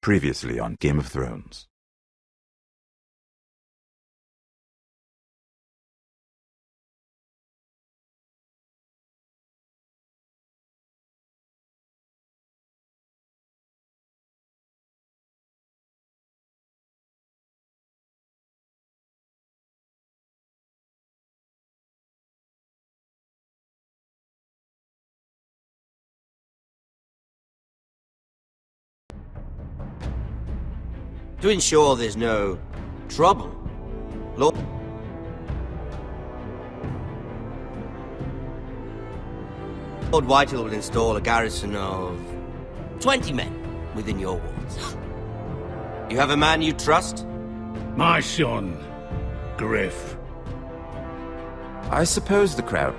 Previously on Game of Thrones. To ensure there's no trouble, Lord Whitehill will install a garrison of 20 men within your walls. You have a man you trust? My son, Griff. I suppose the crowd...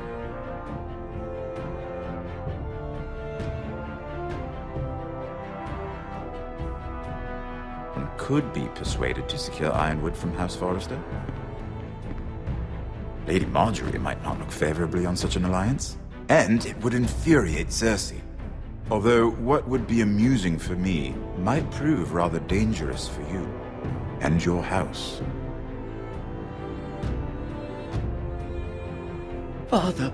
could be persuaded to secure Ironwood from House Forrester. Lady Marjorie might not look favorably on such an alliance, and it would infuriate Cersei. Although what would be amusing for me might prove rather dangerous for you and your house. Father,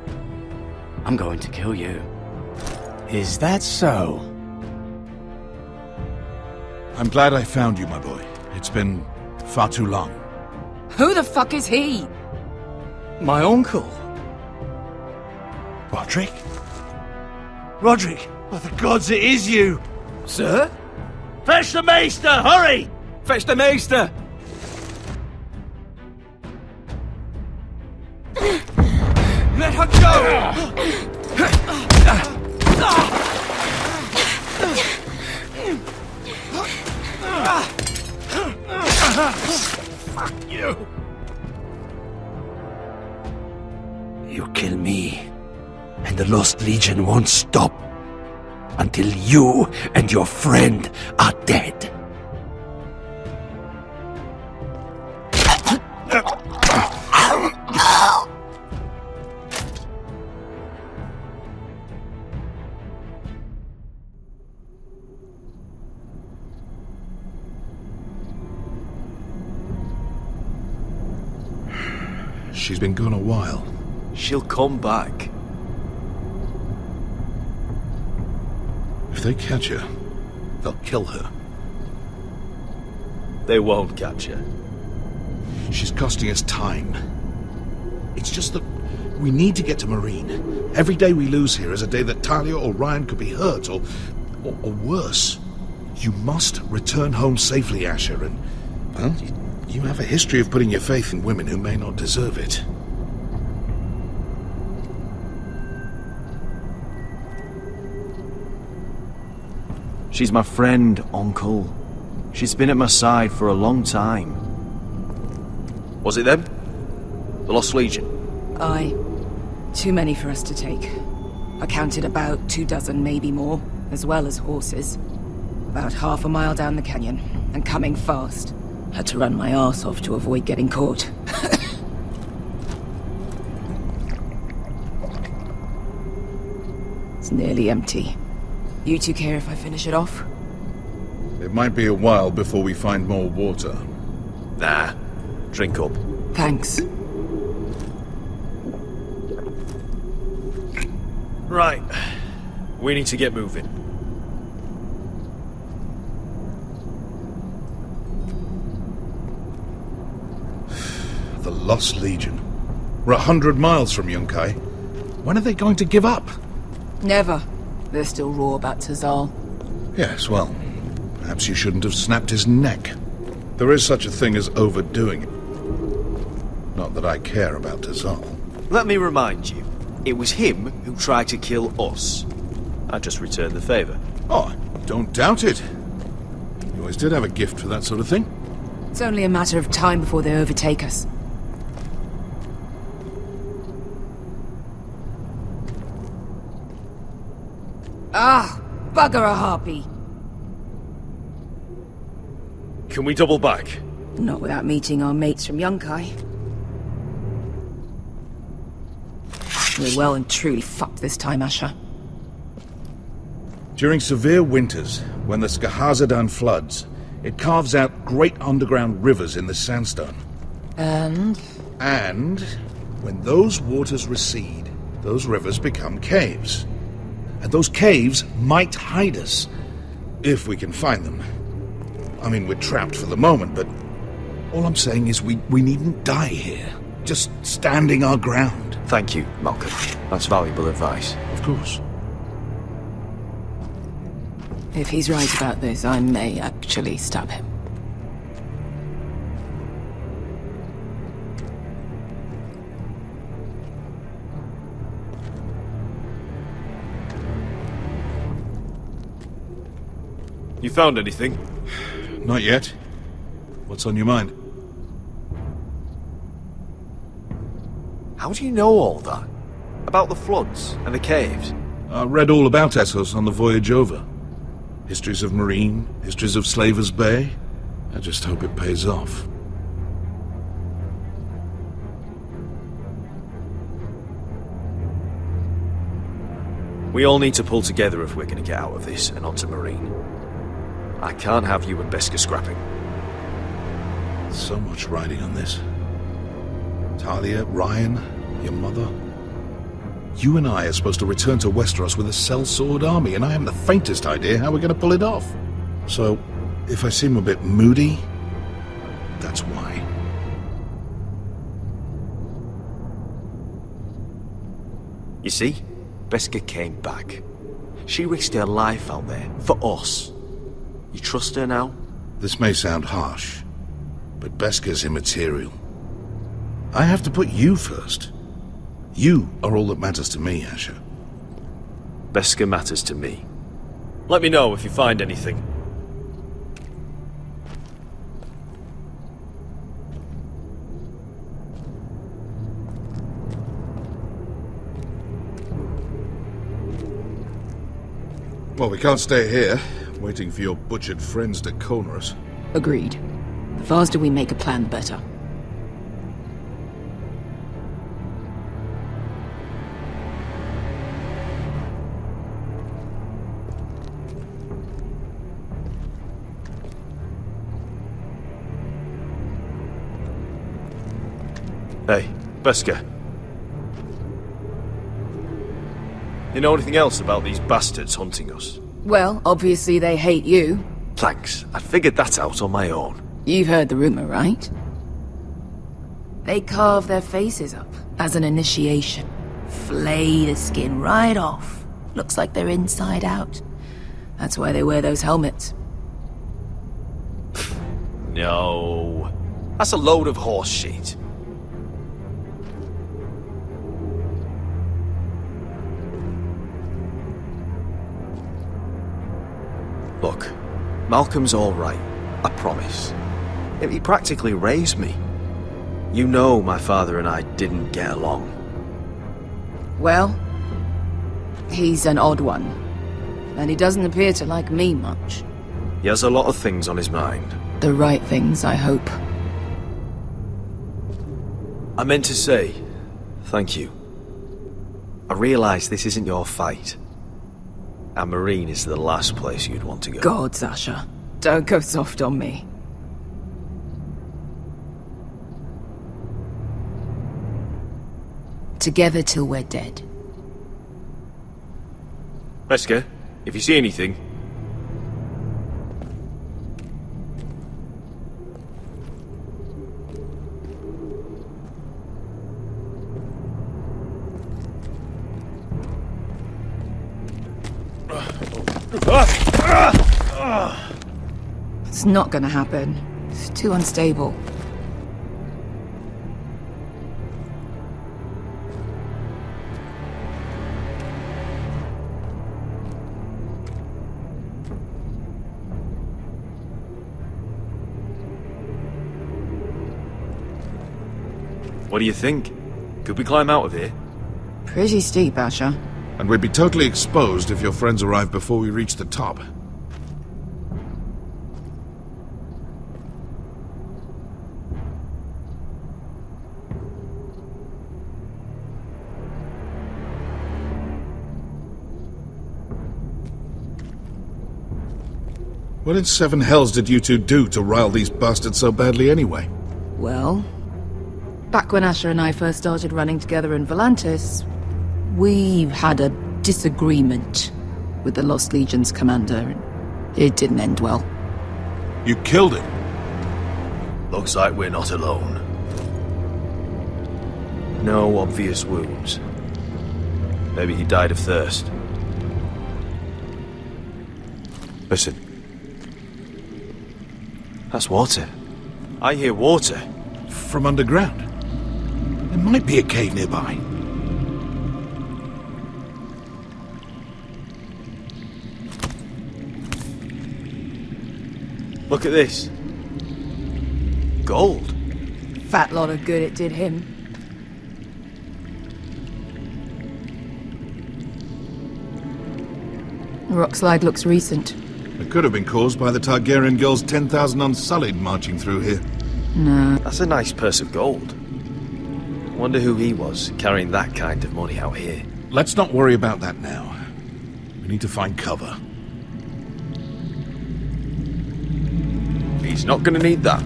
I'm going to kill you. Is that so? I'm glad I found you, my boy. It's been far too long. Who the fuck is he? My uncle. Roderick? Roderick! By the gods, it is you! Sir? Fetch the maester! Hurry! Fetch the maester! Let her go! Fuck you! You kill me, and the Lost Legion won't stop until you and your friend are dead. She's been gone a while. She'll come back. If they catch her, they'll kill her. They won't catch her. She's costing us time. It's just that we need to get to Marine. Every day we lose here is a day that Talia or Ryan could be hurt, or worse. You must return home safely, Asher, and, well, you have a history of putting your faith in women who may not deserve it. She's my friend, Uncle. She's been at my side for a long time. Was it them? The Lost Legion? Aye. Too many for us to take. I counted about 24, maybe more, as well as horses. About half a mile down the canyon, and coming fast. Had to run my arse off to avoid getting caught. It's nearly empty. You two care if I finish it off? It might be a while before we find more water. Nah. Drink up. Thanks. Right. We need to get moving. The Lost Legion. We're 100 miles from Yunkai. When are they going to give up? Never. They're still raw about Tazal. Yes, well, perhaps you shouldn't have snapped his neck. There is such a thing as overdoing it. Not that I care about Tazal. Let me remind you, it was him who tried to kill us. I just returned the favor. Oh, don't doubt it. You always did have a gift for that sort of thing. It's only a matter of time before they overtake us. Ah, bugger a harpy. Can we double back? Not without meeting our mates from Yunkai. We're well and truly fucked this time, Asher. During severe winters, when the Skahazadan floods, it carves out great underground rivers in the sandstone. And And when those waters recede, those rivers become caves. And those caves might hide us, if we can find them. I mean, we're trapped for the moment, but all I'm saying is we needn't die here. Just standing our ground. Thank you, Malcolm. That's valuable advice. Of course. if he's right about this, I may actually stab him. You found anything? Not yet. What's on your mind? How do you know all that? About the floods and the caves? I read all about Essos on the voyage over. Histories of Marine, histories of Slavers Bay. I just hope it pays off. We all need to pull together if we're going to get out of this and onto Marine. I can't have you and Beska scrapping. So much riding on this. Talia, Ryan, your mother. You and I are supposed to return to Westeros with a sellsword army, and I haven't the faintest idea how we're going to pull it off. So, if I seem a bit moody, that's why. You see? Beska came back. She risked her life out there, for us. You trust her now? This may sound harsh, but Beska's immaterial. I have to put you first. You are all that matters to me, Asher. Beska matters to me. Let me know if you find anything. Well, we can't stay here, waiting for your butchered friends to corner us. Agreed. The faster we make a plan, the better. Hey, Beska. You know anything else about these bastards hunting us? Well, obviously they hate you. Thanks. I figured that out on my own. You've heard the rumor, right? They carve their faces up as an initiation. Flay the skin right off. Looks like they're inside out. That's why they wear those helmets. No. That's a load of horse shit. Look, Malcolm's all right, I promise. He practically raised me. You know my father and I didn't get along. Well, he's an odd one. And he doesn't appear to like me much. He has a lot of things on his mind. The right things, I hope. I meant to say, thank you. I realise this isn't your fight. And Marine is the last place you'd want to go. God, Sasha. Don't go soft on me. Together till we're dead. Beska, if you see anything... It's not gonna happen. It's too unstable. What do you think? Could we climb out of here? Pretty steep, Asher. And we'd be totally exposed if your friends arrived before we reached the top. What in seven hells did you two do to rile these bastards so badly anyway? Well, back when Asher and I first started running together in Volantis, we had a disagreement with the Lost Legion's commander. It didn't end well. You killed him? Looks like we're not alone. No obvious wounds. Maybe he died of thirst. Listen. That's water. I hear water. From underground? There might be a cave nearby. Look at this. Gold. Fat lot of good it did him. The rock slide looks recent. It could have been caused by the Targaryen girls 10,000 Unsullied marching through here. No. That's a nice purse of gold. Wonder who he was, carrying that kind of money out here. Let's not worry about that now. We need to find cover. He's not gonna need that.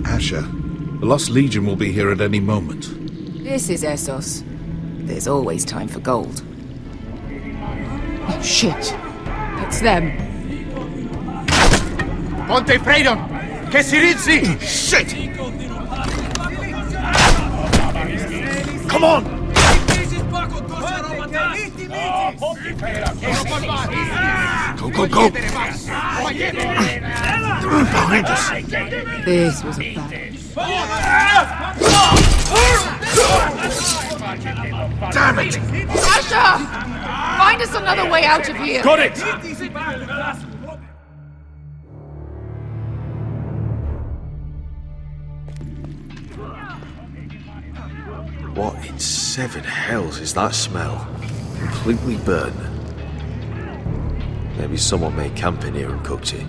Asher, the Lost Legion will be here at any moment. This is Essos. There's always time for gold. Oh, shit. It's them. Ponte Freydon! Che si rizzi! Shit! Come on! Go, go, go! Behind us! This was a bad. Damn it! Asher! Find us another way out of here! Got it! What in seven hells is that smell? Completely burnt. Maybe someone made camp in here and cooked it.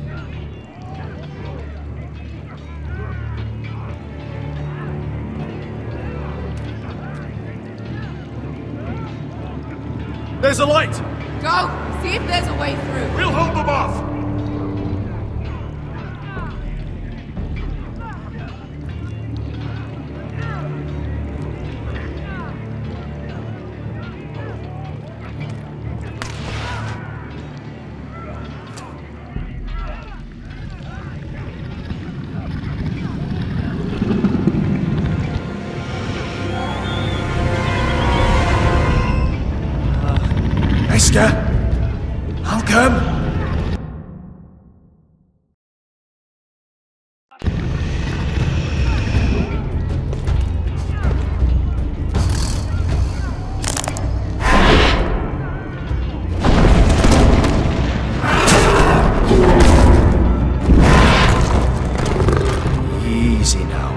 There's a light! Go! See if there's a way through. We'll hold them off! I'll come. Easy now.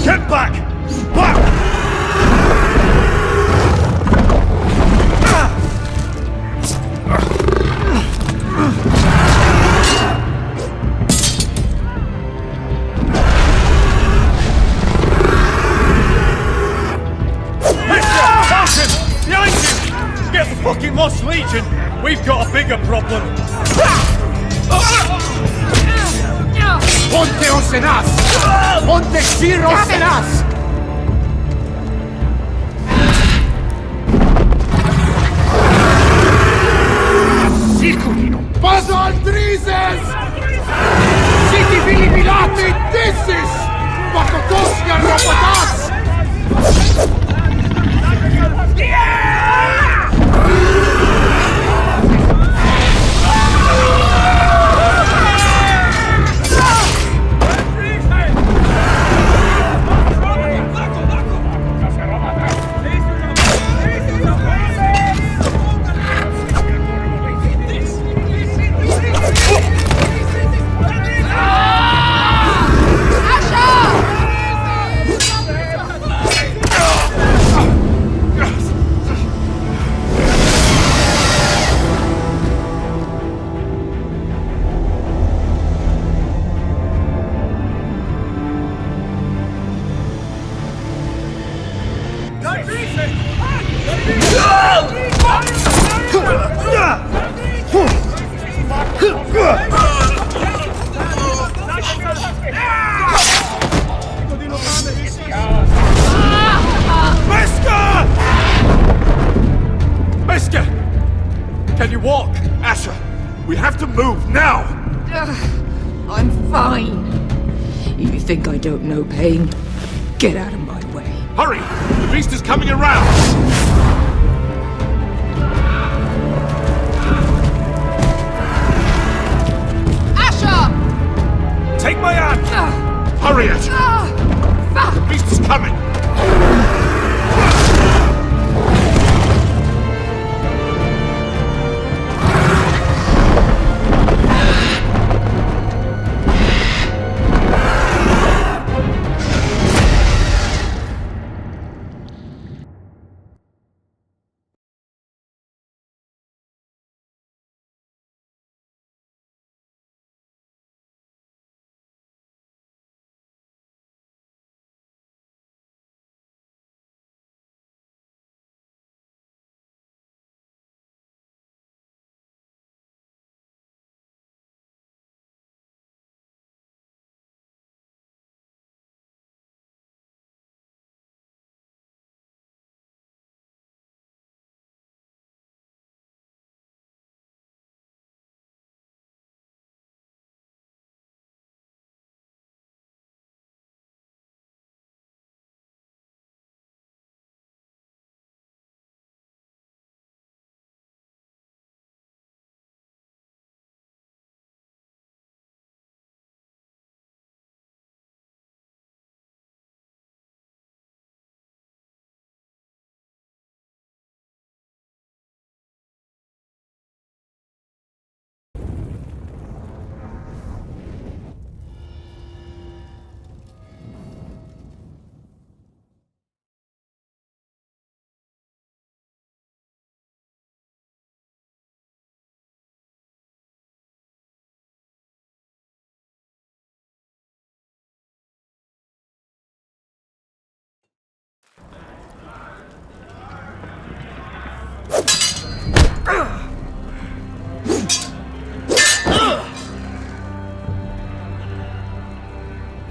Get back! Back! Behind you! Get the fucking Lost Legion! We've got a bigger problem! Ponte Osenas! Ponte Sir Osenas! Siculino! Paso Aldrises! Siti Bilibilati Dissis! Pakotoskia Ropatas! Can you walk? Asher, we have to move now! I'm fine. You think I don't know pain? Get out of my way. Hurry! The beast is coming around! Asher! Take my hand! Hurry, Asher! The beast is coming!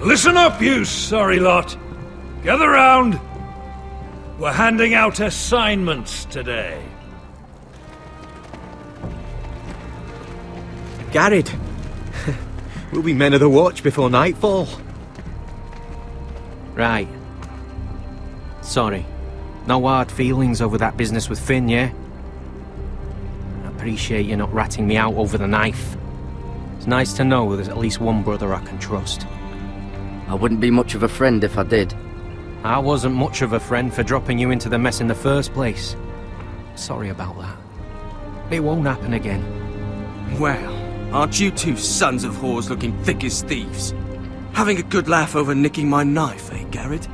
Listen up, you sorry lot. Gather round. We're handing out assignments today. Garrett, we'll be men of the watch before nightfall. Right. Sorry. No hard feelings over that business with Finn, yeah? I appreciate you not ratting me out over the knife. It's nice to know there's at least one brother I can trust. I wouldn't be much of a friend if I did. I wasn't much of a friend for dropping you into the mess in the first place. Sorry about that. It won't happen again. Well, aren't you two sons of whores looking thick as thieves? Having a good laugh over nicking my knife, eh, Garrett?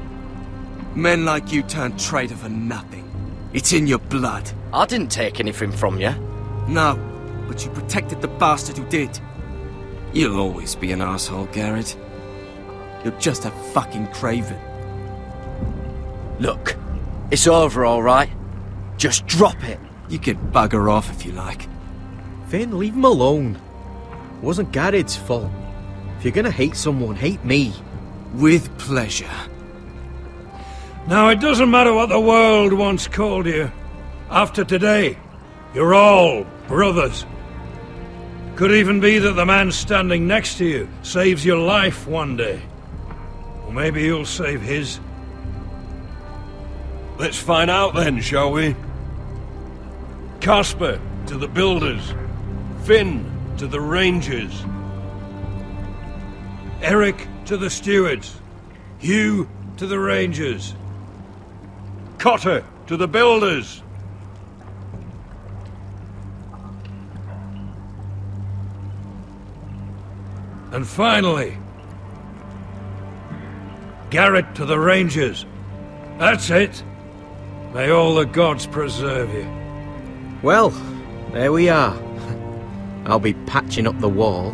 Men like you turn traitor for nothing. It's in your blood. I didn't take anything from you. No, but you protected the bastard who did. You'll always be an asshole, Garrett. You're just a fucking craven. Look, it's over, all right? Just drop it. You can bugger off if you like. Finn, leave him alone. It wasn't Garrett's fault. If you're gonna hate someone, hate me. With pleasure. Now, it doesn't matter what the world once called you. After today, you're all brothers. Could even be that the man standing next to you saves your life one day. Or maybe you'll save his. Let's find out then, shall we? Casper to the builders. Finn to the rangers. Eric to the stewards. Hugh to the rangers. Cotter to the builders. And finally, Garrett to the rangers. That's it. May all the gods preserve you. Well, there we are. I'll be patching up the wall,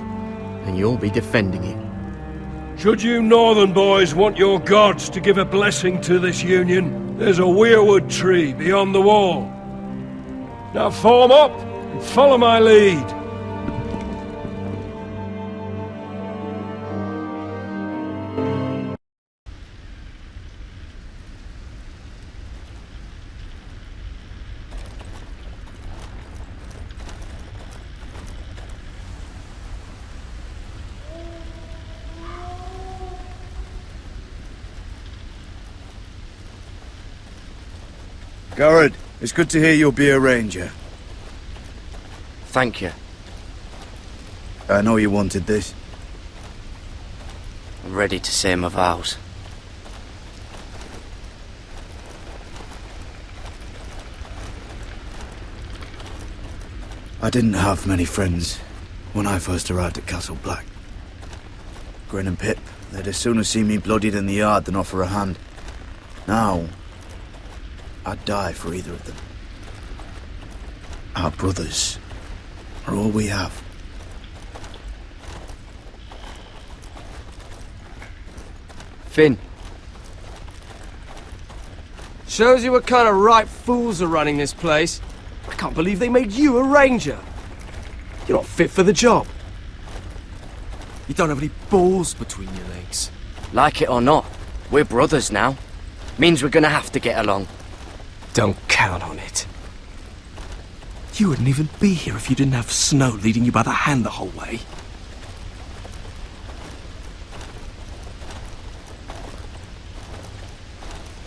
and you'll be defending it. Should you northern boys want your gods to give a blessing to this union, there's a weirwood tree beyond the wall. Now form up and follow my lead. Garrett, it's good to hear you'll be a ranger. Thank you. I know you wanted this. I'm ready to say my vows. I didn't have many friends when I first arrived at Castle Black. Grin and Pip, they'd as soon as see me bloodied in the yard than offer a hand. Now, I'd die for either of them. Our brothers are all we have. Finn. Shows you what kind of ripe fools are running this place. I can't believe they made you a ranger. You're not fit for the job. You don't have any balls between your legs. Like it or not, we're brothers now. Means we're gonna have to get along. Don't count on it. You wouldn't even be here if you didn't have Snow leading you by the hand the whole way.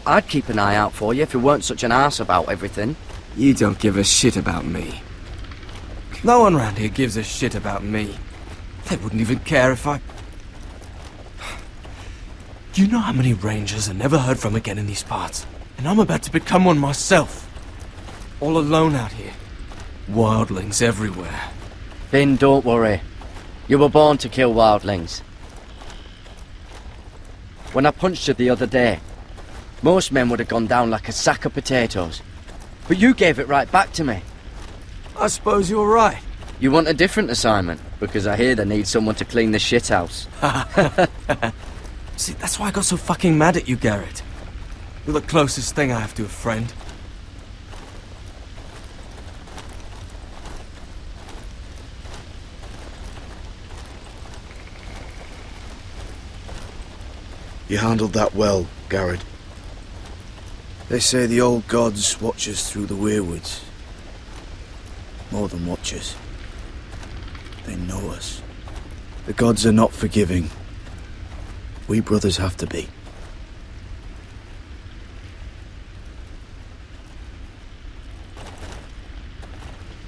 I'd keep an eye out for you if you weren't such an arse about everything. You don't give a shit about me. No one round here gives a shit about me. They wouldn't even care if I... Do you know how many rangers are never heard from again in these parts? And I'm about to become one myself. All alone out here. Wildlings everywhere. Finn, don't worry. You were born to kill wildlings. When I punched you the other day, most men would have gone down like a sack of potatoes. But you gave it right back to me. I suppose you're right. You want a different assignment, because I hear they need someone to clean the shithouse. See, that's why I got so fucking mad at you, Garrett. You're the closest thing I have to a friend. You handled that well, Garrett. They say the old gods watch us through the weirwoods. More than watch us. They know us. The gods are not forgiving. We brothers have to be.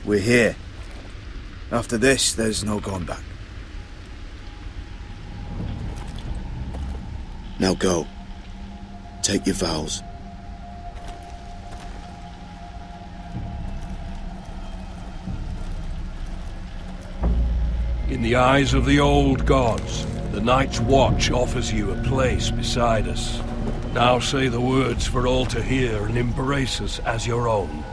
We're here. After this, there's no going back. Now go. Take your vows. In the eyes of the old gods, the Night's Watch offers you a place beside us. Now say the words for all to hear and embrace us as your own.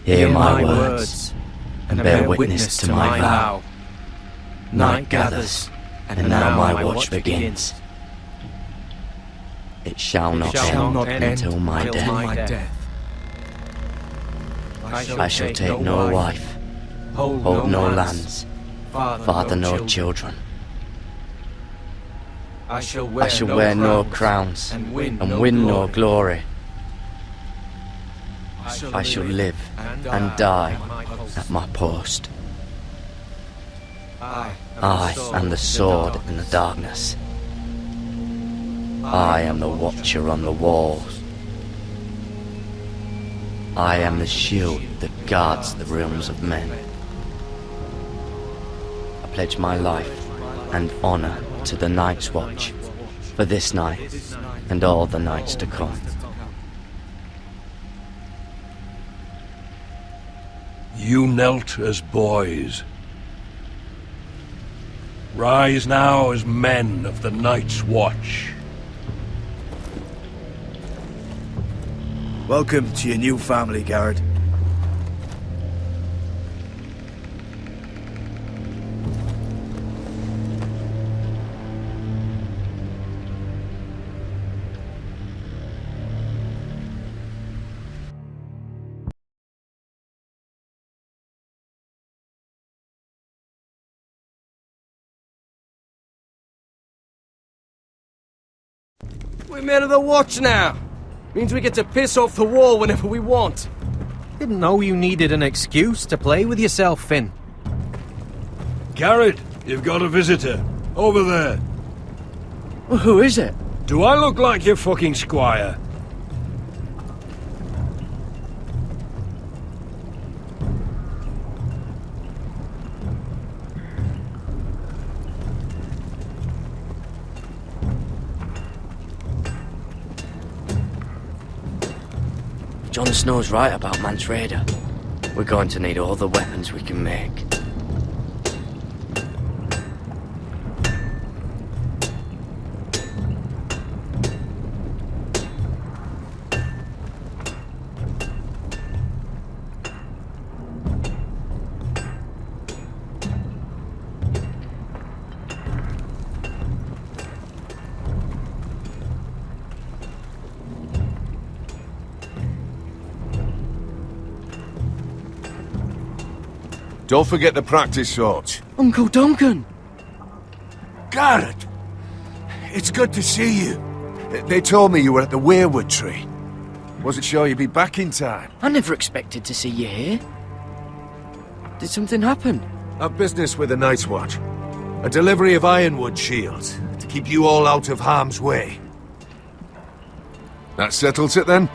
Hear my words, and bear witness to my vow. Night gathers, and now my watch begins. It shall not end until my death. I shall take no wife, hold no lands, father no children. I shall wear no crowns, and win no glory. I shall live and die at my post. I am the sword in the darkness. I am the watcher on the walls. I am the shield that guards the realms of men. I pledge my life and honor to the Night's Watch for this night and all the nights to come. You knelt as boys. Rise now as men of the Night's Watch. Welcome to your new family, Garrett. We're men of the watch now. Means we get to piss off the wall whenever we want. Didn't know you needed an excuse to play with yourself, Finn. Garrett, you've got a visitor. Over there. Well, who is it? Do I look like your fucking squire? Jon Snow's right about Mance Rayder. We're going to need all the weapons we can make. Don't forget the practice swords. Uncle Duncan! Garrett! It's good to see you. They told me you were at the weirwood tree. Wasn't sure you'd be back in time. I never expected to see you here. Did something happen? A business with the Night's Watch. A delivery of ironwood shields to keep you all out of harm's way. That settles it then?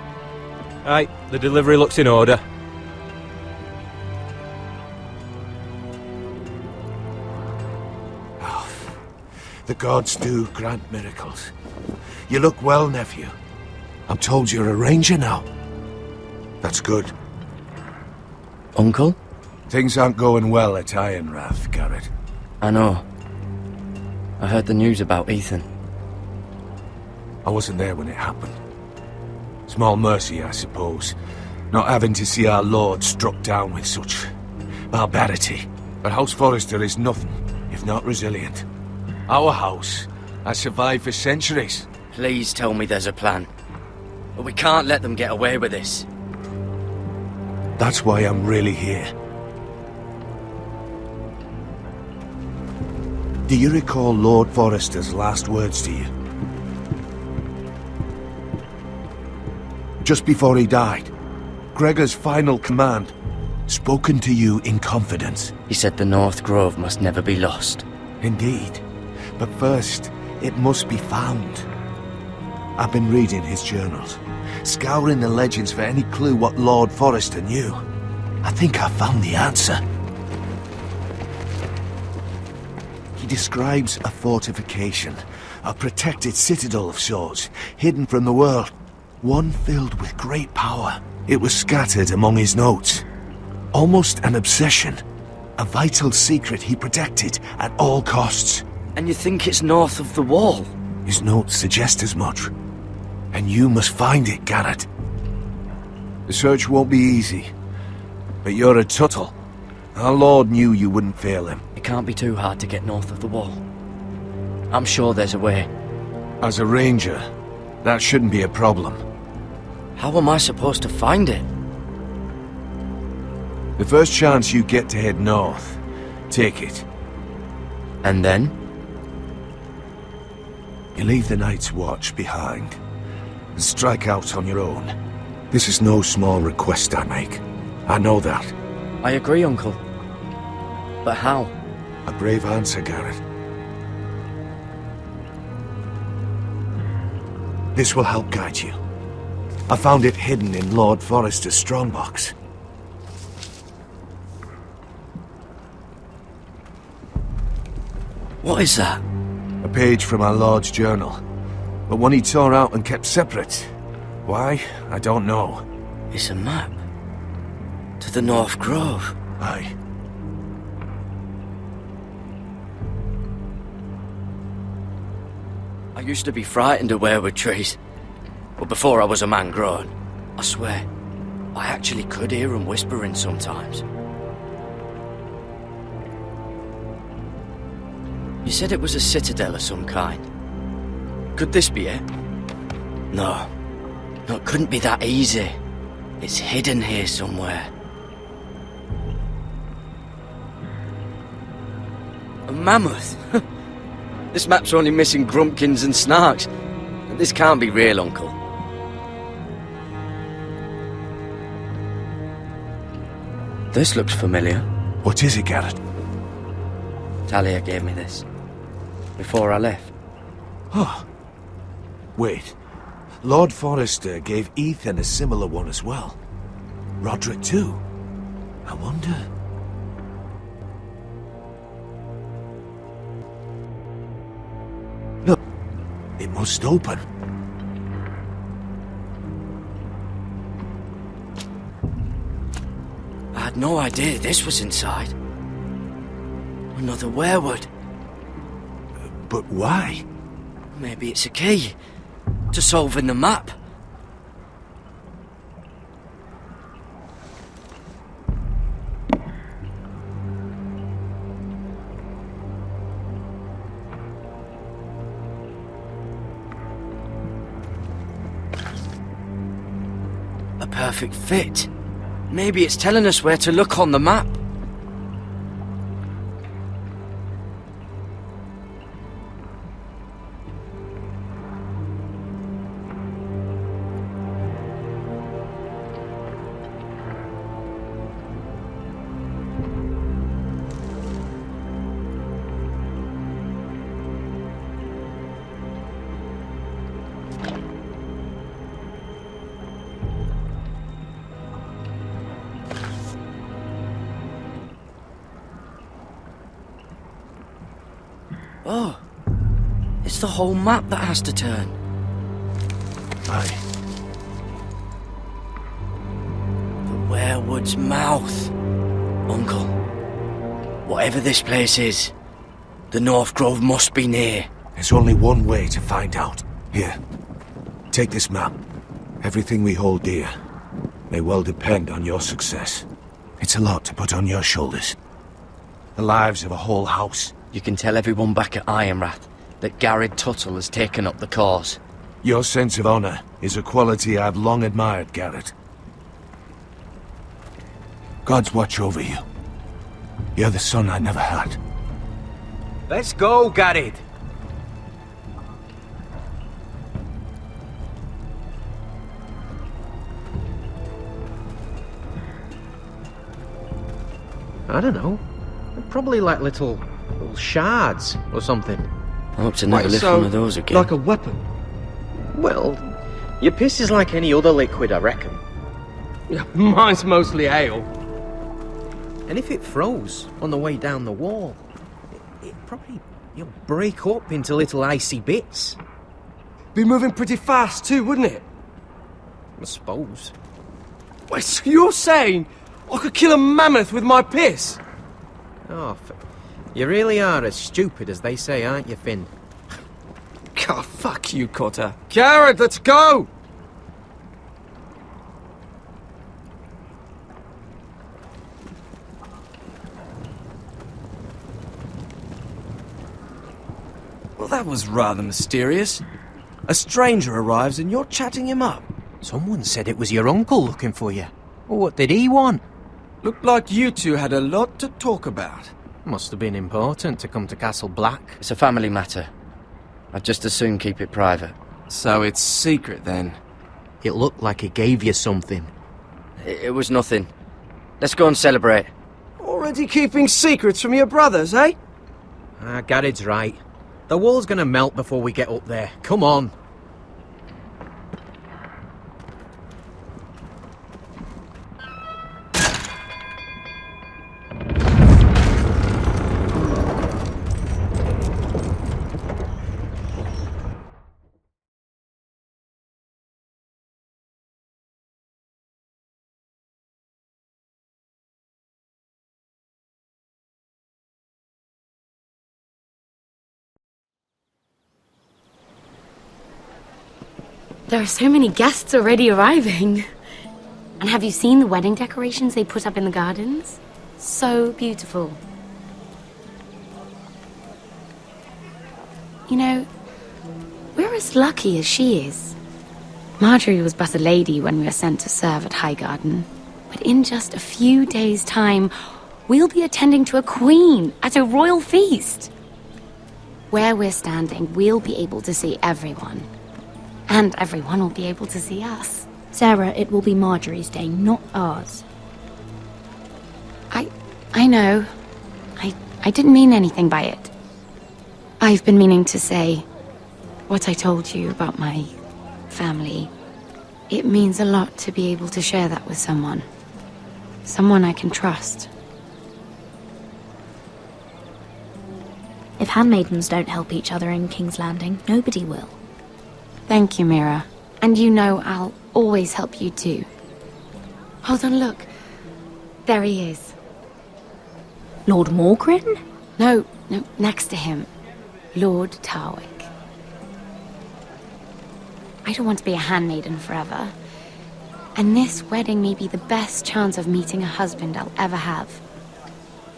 Aye, the delivery looks in order. The gods do grant miracles. You look well, nephew. I'm told you're a ranger now. That's good. Uncle? Things aren't going well at Ironrath, Garrett. I know. I heard the news about Ethan. I wasn't there when it happened. Small mercy, I suppose, not having to see our lord struck down with such barbarity. But House Forrester is nothing if not resilient. Our house has survived for centuries. Please tell me there's a plan. But we can't let them get away with this. That's why I'm really here. Do you recall Lord Forrester's last words to you? Just before he died, Gregor's final command, spoken to you in confidence. He said the North Grove must never be lost. Indeed. But first, it must be found. I've been reading his journals, scouring the legends for any clue what Lord Forrester knew. I think I found the answer. He describes a fortification, a protected citadel of sorts, hidden from the world, one filled with great power. It was scattered among his notes. Almost an obsession, a vital secret he protected at all costs. And you think it's north of the wall? His notes suggest as much. And you must find it, Garrett. The search won't be easy. But you're a Tuttle. Our Lord knew you wouldn't fail him. It can't be too hard to get north of the wall. I'm sure there's a way. As a ranger, that shouldn't be a problem. How am I supposed to find it? The first chance you get to head north, take it. And then? You leave the Night's Watch behind and strike out on your own. This is no small request I make. I know that. I agree, Uncle. But how? A brave answer, Garrett. This will help guide you. I found it hidden in Lord Forrester's strongbox. What is that? A page from our Lord's journal, but one he tore out and kept separate. Why? I don't know. It's a map. To the North Grove. Aye. I used to be frightened of weirwood trees. But before I was a man grown, I swear, I actually could hear them whispering sometimes. You said it was a citadel of some kind. Could this be it? No. No, it couldn't be that easy. It's hidden here somewhere. A mammoth? This map's only missing grumpkins and snarks. This can't be real, Uncle. This looks familiar. What is it, Garrett? Talia gave me this. Before I left. Oh. Wait. Lord Forrester gave Ethan a similar one as well. Roderick too. I wonder... Look. It must open. I had no idea this was inside. Another werewood. But why? Maybe it's a key to solving the map. A perfect fit. Maybe it's telling us where to look on the map. Oh, it's the whole map that has to turn. Aye. The werewood's mouth. Uncle, whatever this place is, the North Grove must be near. There's only one way to find out. Here, take this map. Everything we hold dear may well depend on your success. It's a lot to put on your shoulders. The lives of a whole house. You can tell everyone back at Ironrath that Garrett Tuttle has taken up the cause. Your sense of honor is a quality I've long admired, Garrett. God's watch over you. You're the son I never had. Let's go, Garrett. I don't know. They're probably like little shards or something. I hope to never lift one of those again. Like a weapon? Well, your piss is like any other liquid, I reckon. Yeah, mine's mostly ale. And if it froze on the way down the wall, it'd probably break up into little icy bits. Be moving pretty fast too, wouldn't it? I suppose. Wait, so you're saying I could kill a mammoth with my piss? Oh, you really are as stupid as they say, aren't you, Finn? God, fuck you, Cotter. Garrett, let's go! Well, that was rather mysterious. A stranger arrives and you're chatting him up. Someone said it was your uncle looking for you. Well, what did he want? Looked like you two had a lot to talk about. Must have been important to come to Castle Black. It's a family matter. I'd just as soon keep it private. So it's secret, then? It looked like he gave you something. It was nothing. Let's go and celebrate. Already keeping secrets from your brothers, eh? Garrett's right. The wall's gonna melt before we get up there. Come on. There are so many guests already arriving. And have you seen the wedding decorations they put up in the gardens? So beautiful. You know, we're as lucky as she is. Marjorie was but a lady when we were sent to serve at Highgarden. But in just a few days' time, we'll be attending to a queen at a royal feast. Where we're standing, we'll be able to see everyone. And everyone will be able to see us. Sarah, it will be Marjorie's day, not ours. I know. I didn't mean anything by it. I've been meaning to say what I told you about my family. It means a lot to be able to share that with someone. Someone I can trust. If handmaidens don't help each other in King's Landing, nobody will. Thank you, Mira. And you know I'll always help you too. Hold on, look. There he is. Lord Morgrin? No, next to him. Lord Tarwick. I don't want to be a handmaiden forever. And this wedding may be the best chance of meeting a husband I'll ever have.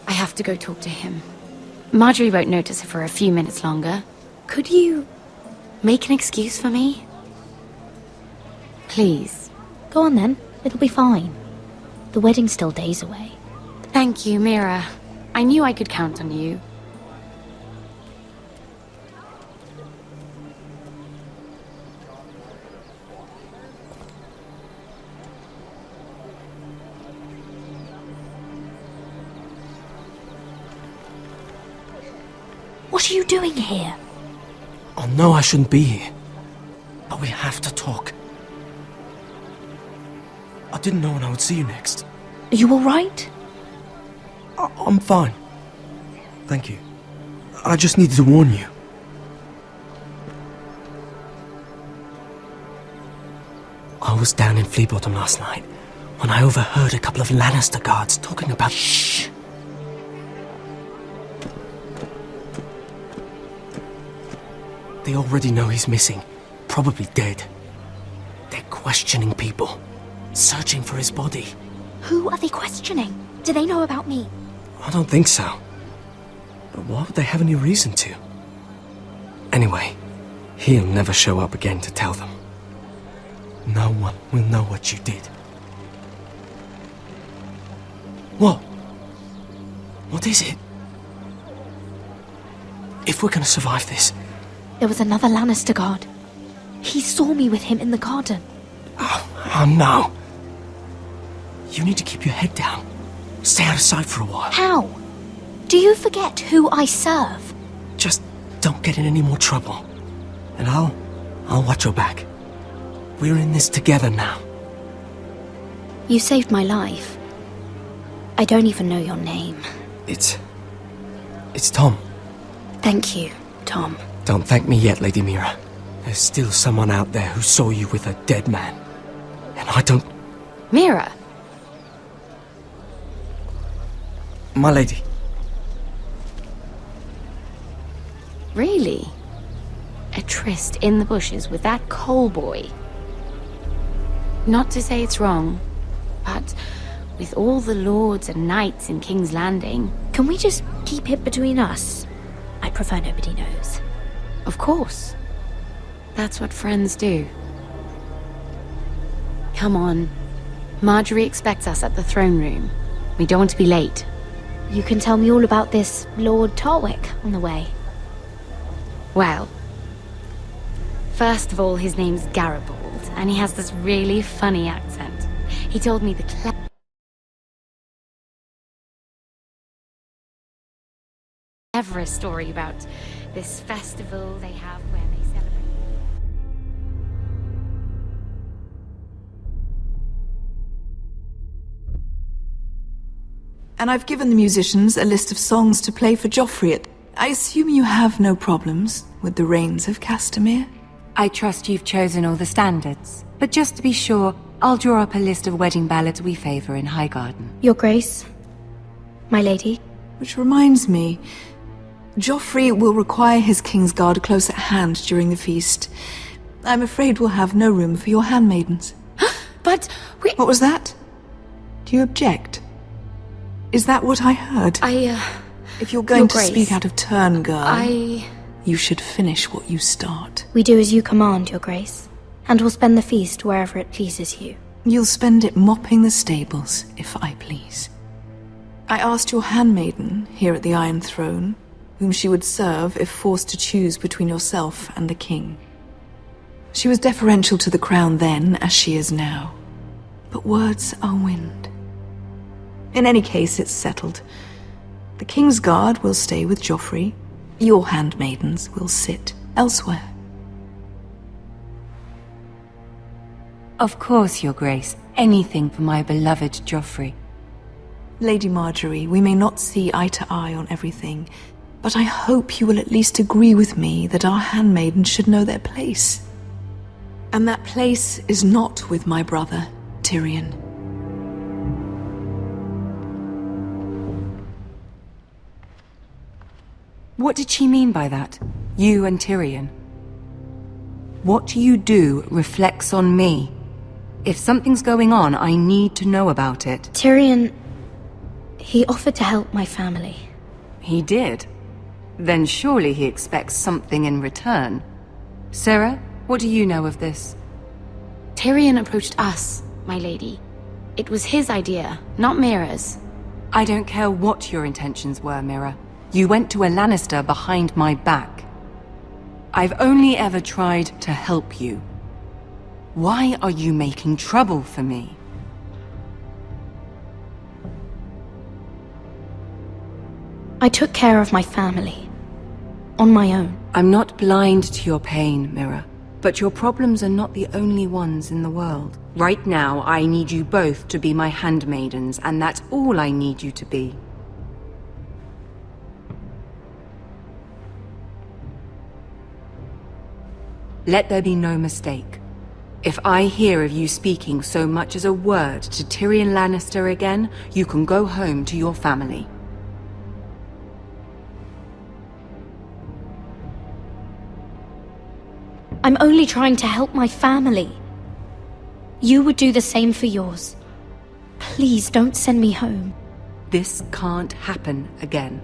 I have to go talk to him. Marjorie won't notice it for a few minutes longer. Could you make an excuse for me? Please. Go on then. It'll be fine. The wedding's still days away. Thank you, Mira. I knew I could count on you. What are you doing here? Oh no, I shouldn't be here. But we have to talk. I didn't know when I would see you next. Are you alright? I'm fine. Thank you. I just needed to warn you. I was down in Fleabottom last night when I overheard a couple of Lannister guards talking about... Shh! They already know he's missing. Probably dead. They're questioning people. Searching for his body. Who are they questioning? Do they know about me? I don't think so. But why would they have any reason to? Anyway, he'll never show up again to tell them. No one will know what you did. What? What is it? If we're gonna survive this... There was another Lannister guard. He saw me with him in the garden. Oh no. You need to keep your head down. Stay out of sight for a while. How? Do you forget who I serve? Just don't get in any more trouble. And I'll watch your back. We're in this together now. You saved my life. I don't even know your name. It's Tom. Thank you, Tom. Don't thank me yet, Lady Mira. There's still someone out there who saw you with a dead man. And I don't... Mira! My lady. Really? A tryst in the bushes with that coal boy? Not to say it's wrong, but with all the lords and knights in King's Landing... Can we just keep it between us? I prefer nobody knows. Of course. That's what friends do. Come on. Marjorie expects us at the throne room. We don't want to be late. You can tell me all about this Lord Tarwick on the way. Well, first of all, his name's Garibald, and he has this really funny accent. He told me the cleverest story about this festival they have where they celebrate. And I've given the musicians a list of songs to play for Joffrey. I assume you have no problems with the Rains of Castamere? I trust you've chosen all the standards. But just to be sure, I'll draw up a list of wedding ballads we favor in Highgarden. Your Grace, my lady. Which reminds me, Joffrey will require his Kingsguard close at hand during the feast. I'm afraid we'll have no room for your handmaidens. But we... What was that? Do you object? Is that what I heard? If you're going to speak out of turn, girl, you should finish what you start. We do as you command, Your Grace, and we'll spend the feast wherever it pleases you. You'll spend it mopping the stables, if I please. I asked your handmaiden here at the Iron Throne whom she would serve if forced to choose between yourself and the king. She was deferential to the crown then, as she is now. But words are wind. In any case, it's settled. The King's Guard will stay with Joffrey. Your handmaidens will sit elsewhere. Of course, Your Grace. Anything for my beloved Joffrey. Lady Marjorie, we may not see eye to eye on everything, but I hope you will at least agree with me that our handmaidens should know their place. And that place is not with my brother, Tyrion. What did she mean by that? You and Tyrion? What you do reflects on me. If something's going on, I need to know about it. Tyrion... he offered to help my family. He did? Then surely he expects something in return. Sarah, what do you know of this? Tyrion approached us, my lady. It was his idea, not Mira's. I don't care what your intentions were, Mira. You went to a Lannister behind my back. I've only ever tried to help you. Why are you making trouble for me? I took care of my family. On my own. I'm not blind to your pain, Mira. But your problems are not the only ones in the world. Right now, I need you both to be my handmaidens, and that's all I need you to be. Let there be no mistake. If I hear of you speaking so much as a word to Tyrion Lannister again, you can go home to your family. I'm only trying to help my family. You would do the same for yours. Please don't send me home. This can't happen again.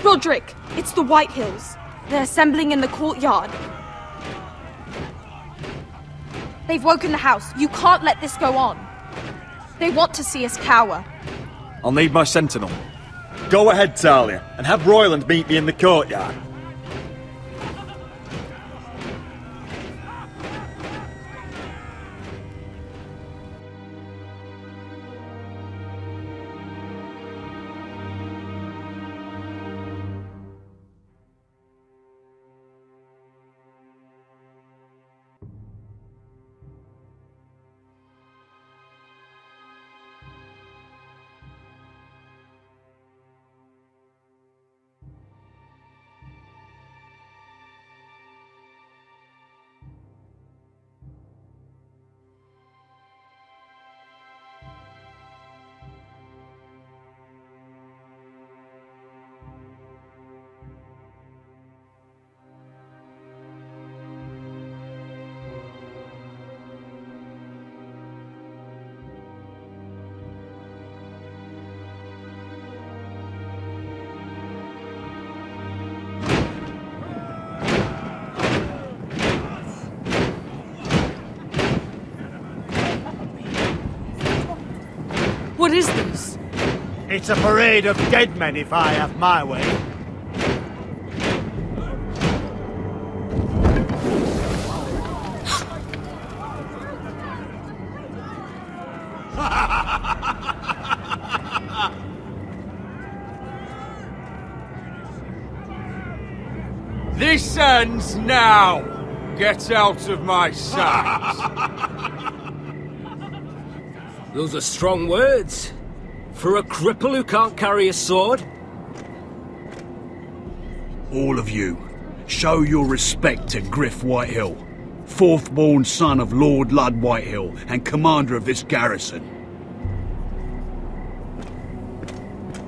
Roderick, it's the Whitehills. They're assembling in the courtyard. They've woken the house. You can't let this go on. They want to see us cower. I'll need my sentinel. Go ahead, Talia, and have Royland meet me in the courtyard. What is this? It's a parade of dead men if I have my way. This ends now! Get out of my sight! Those are strong words. For a cripple who can't carry a sword? All of you, show your respect to Griff Whitehill, fourth-born son of Lord Ludd Whitehill and commander of this garrison.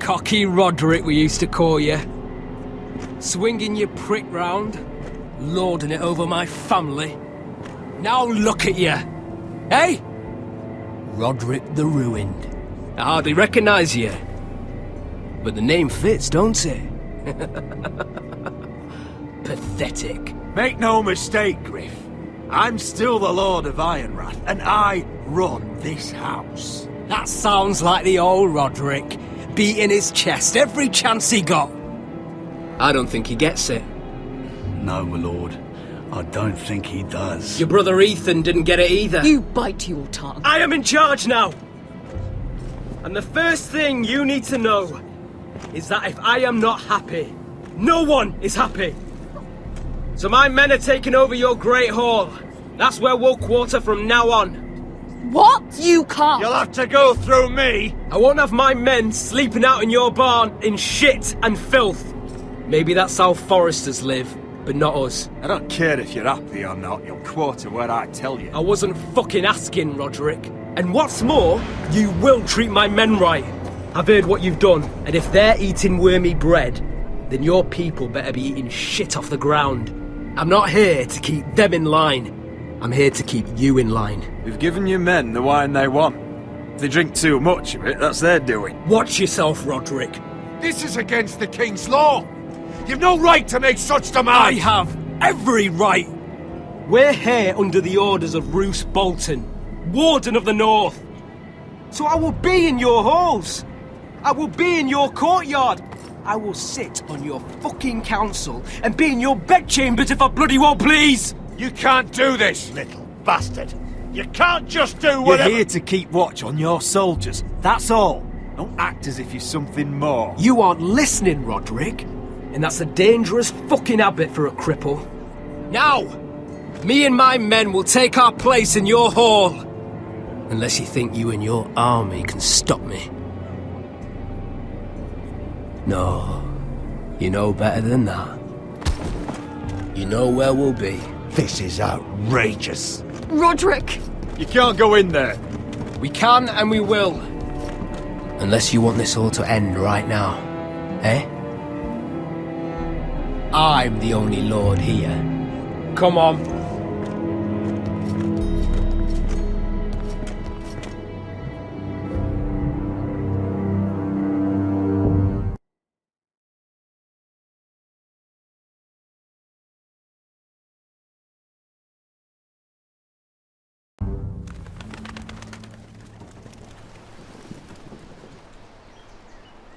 Cocky Roderick, we used to call you. Swinging your prick round, lording it over my family. Now look at you. Hey? Roderick the Ruined. I hardly recognise you. But the name fits, don't it? Pathetic. Make no mistake, Griff. I'm still the Lord of Ironrath, and I run this house. That sounds like the old Roderick, beating his chest every chance he got. I don't think he gets it. No, my lord. I don't think he does. Your brother Ethan didn't get it either. You bite your tongue. I am in charge now! And the first thing you need to know is that if I am not happy, no one is happy. So my men are taking over your Great Hall. That's where we'll quarter from now on. What? You can't! You'll have to go through me! I won't have my men sleeping out in your barn in shit and filth. Maybe that's how Forresters live, but not us. I don't care if you're happy or not, you'll quarter where I tell you. I wasn't fucking asking, Roderick. And what's more, you will treat my men right. I've heard what you've done, and if they're eating wormy bread, then your people better be eating shit off the ground. I'm not here to keep them in line. I'm here to keep you in line. We've given your men the wine they want. If they drink too much of it, that's their doing. Watch yourself, Roderick. This is against the King's law. You've no right to make such demands. I have every right. We're here under the orders of Roose Bolton, Warden of the North. So I will be in your halls. I will be in your courtyard. I will sit on your fucking council and be in your bedchambers if I bloody well please. You can't do this, little bastard. You can't just do whatever... You're here to keep watch on your soldiers, that's all. Don't act as if you're something more. You aren't listening, Roderick. And that's a dangerous fucking habit for a cripple. Now, me and my men will take our place in your hall. Unless you think you and your army can stop me. No, you know better than that. You know where we'll be. This is outrageous. Roderick! You can't go in there. We can and we will. Unless you want this all to end right now. Eh? I'm the only lord here. Come on.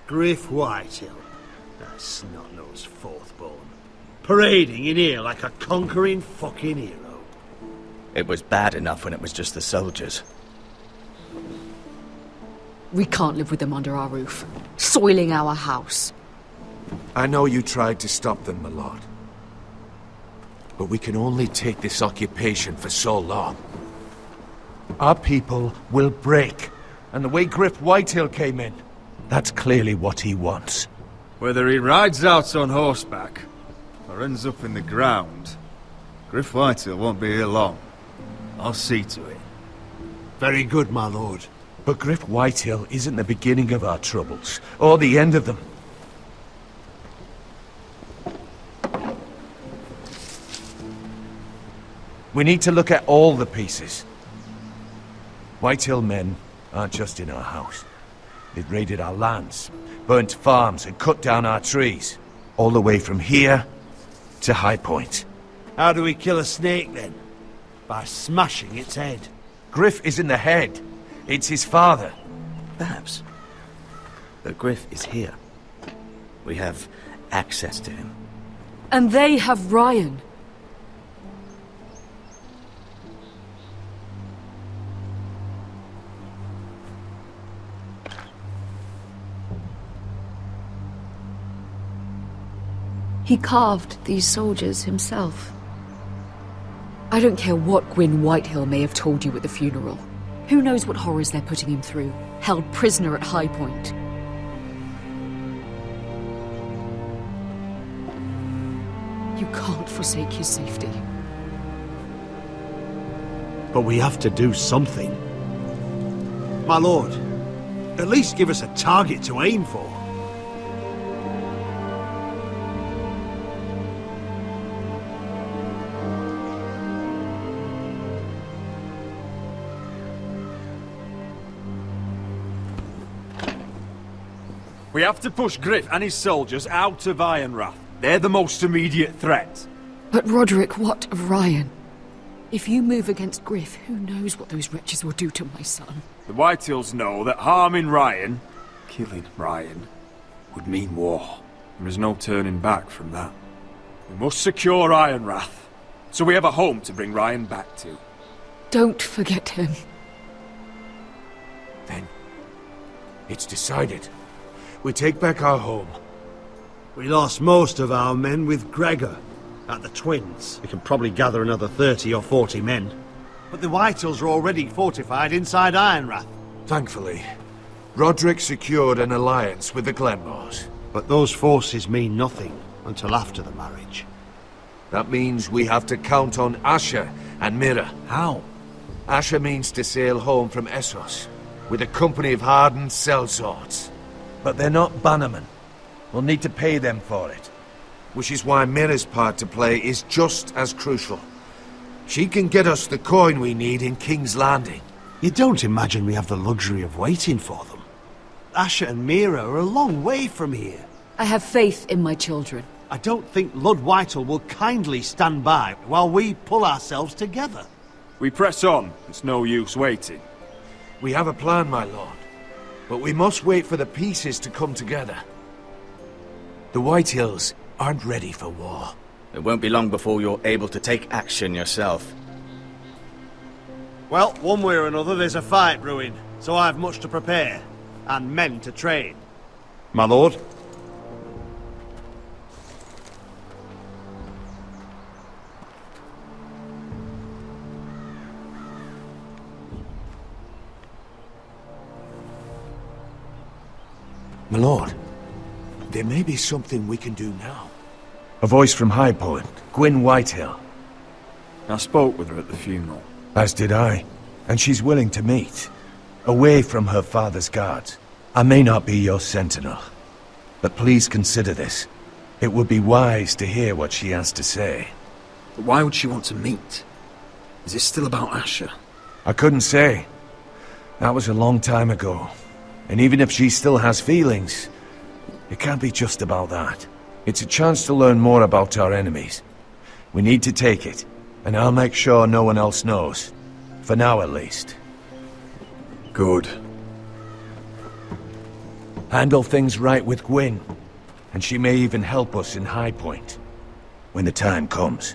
Griff Whitehill, that snot-nosed fourth-born, parading in here like a conquering fucking hero. It was bad enough when it was just the soldiers. We can't live with them under our roof, soiling our house. I know you tried to stop them, my lord. But we can only take this occupation for so long. Our people will break, and the way Griff Whitehill came in, that's clearly what he wants. Whether he rides out on horseback, or ends up in the ground, Griff Whitehill won't be here long. I'll see to it. Very good, my lord. But Griff Whitehill isn't the beginning of our troubles, or the end of them. We need to look at all the pieces. Whitehill men aren't just in our house. They've raided our lands, burnt farms and cut down our trees. All the way from here to High Point. How do we kill a snake, then? By smashing its head. Griff isn't the head. It's his father. Perhaps. But Griff is here. We have access to him. And they have Ryan. He carved these soldiers himself. I don't care what Gwyn Whitehill may have told you at the funeral. Who knows what horrors they're putting him through, held prisoner at High Point. You can't forsake his safety. But we have to do something. My lord, at least give us a target to aim for. We have to push Griff and his soldiers out of Ironrath. They're the most immediate threat. But Roderick, what of Ryan? If you move against Griff, who knows what those wretches will do to my son? The Whitehills know that harming Ryan, killing Ryan, would mean war. There is no turning back from that. We must secure Ironrath, so we have a home to bring Ryan back to. Don't forget him. Then, it's decided. We take back our home. We lost most of our men with Gregor at the Twins. We can probably gather another 30 or 40 men. But the Whitehills are already fortified inside Ironrath. Thankfully, Roderick secured an alliance with the Glenmores. But those forces mean nothing until after the marriage. That means we have to count on Asher and Mira. How? Asher means to sail home from Essos with a company of hardened sellswords. But they're not bannermen. We'll need to pay them for it. Which is why Mira's part to play is just as crucial. She can get us the coin we need in King's Landing. You don't imagine we have the luxury of waiting for them? Asher and Mira are a long way from here. I have faith in my children. I don't think Lord Whitehall will kindly stand by while we pull ourselves together. We press on. It's no use waiting. We have a plan, my lord. But we must wait for the pieces to come together. The Whitehills aren't ready for war. It won't be long before you're able to take action yourself. Well, one way or another there's a fight brewing, so I've much to prepare. And men to train. My lord? My lord, there may be something we can do now. A voice from High Point, Gwyn Whitehill. I spoke with her at the funeral. As did I, and she's willing to meet. Away from her father's guards. I may not be your sentinel, but please consider this. It would be wise to hear what she has to say. But why would she want to meet? Is this still about Asher? I couldn't say. That was a long time ago. And even if she still has feelings, it can't be just about that. It's a chance to learn more about our enemies. We need to take it, and I'll make sure no one else knows. For now, at least. Good. Handle things right with Gwyn, and she may even help us in High Point when the time comes.